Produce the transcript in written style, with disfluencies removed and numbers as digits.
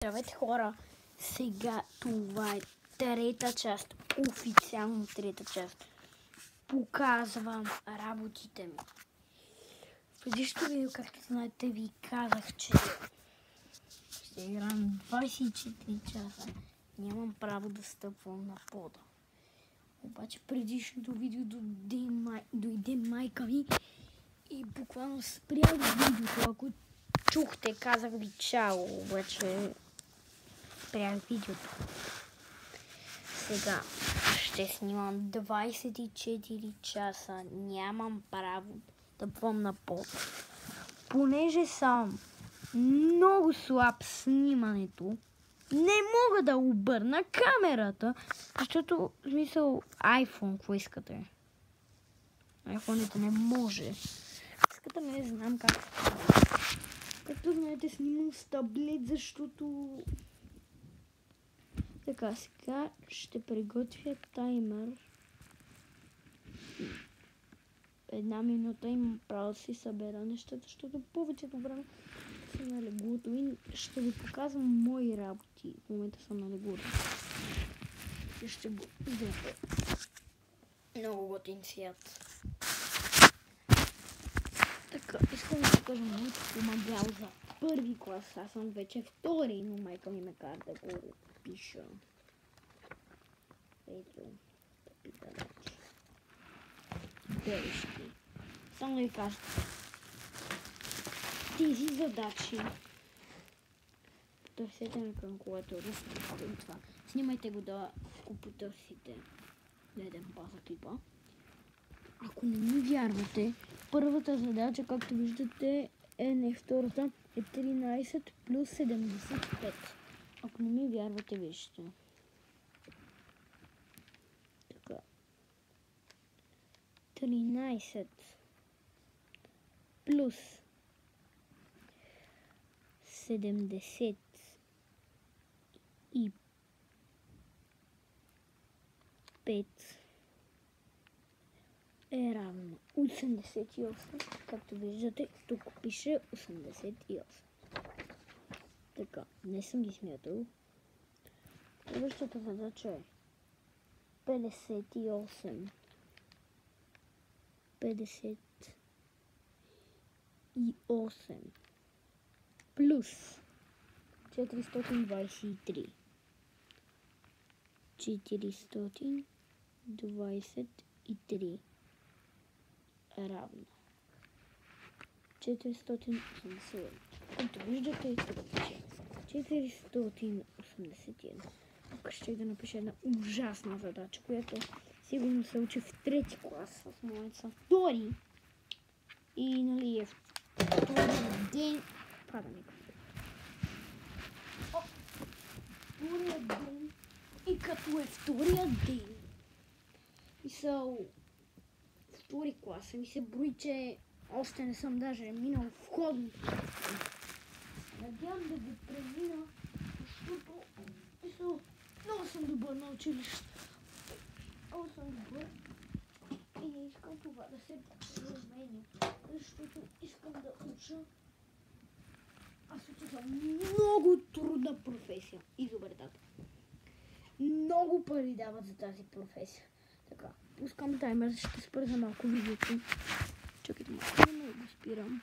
Здравейте хора! Сега това е трета част, официално трета част. Показвам работите ми. В предишното видео, както знаете, ви казах, че ще играм 24 часа. Нямам право да стъпвам на пода. Обаче предишното видео дойде майка ми и буквално спрях видеото. Ако чухте, казах ви чао, обаче спрях видеото. Сега ще снимам 24 часа. Нямам право да бъдам на пот. Понеже съм много слаб в снимането, не мога да обърна камерата, защото, в смисъл, iPhone, какво искате? iPhone-ите не може. Искате не знам как. Както знаете, снимам с таблет, защото... Така, сега ще приготвя таймер. 1 минута имам право да си събера нещата, защото повечето време съм на леглото и ще ви показвам мои работи. В момента съм на леглото. И ще го видите. Много готин свят. Така, искам да покажа моето помагал за първи клас. Аз съм вече втори, но майка ми ме кара да го пиша. Ето, да пита вече. Бележки. Само да ви кажа. Тези задачи. Търсете на калкулатора. Това. Снимайте го да го потърсите. Дадем паза клипа. Ако не ми вярвате, първата задача, както виждате, е не втората, е 13 плюс 75. Ако не ми вярвате, вижте. Така. 13 плюс 75 е равно 88. Както виждате, тук пише 88. Така, не съм ги смятал. Следващата задача е 58 плюс 423 равно 481. Както виждате, тук пише 481. Тук ще да напиша една ужасна задача, която сигурно се учи в трети клас. В момента съм втори. И нали е втория ден. Правилник. Втория ден. И като е втория ден. И са втори клас. Ми се брои, че още не съм даже минал входното. Надявам да го премина, защото много съм добър на училище. Много съм добър и не искам това да се променя, защото искам да уча. Аз уча за много трудна професия. Изобретател. Много пари дават за тази професия. Така, пускам таймер, ще спра за малко видеото. Чакайте малко, да го спирам.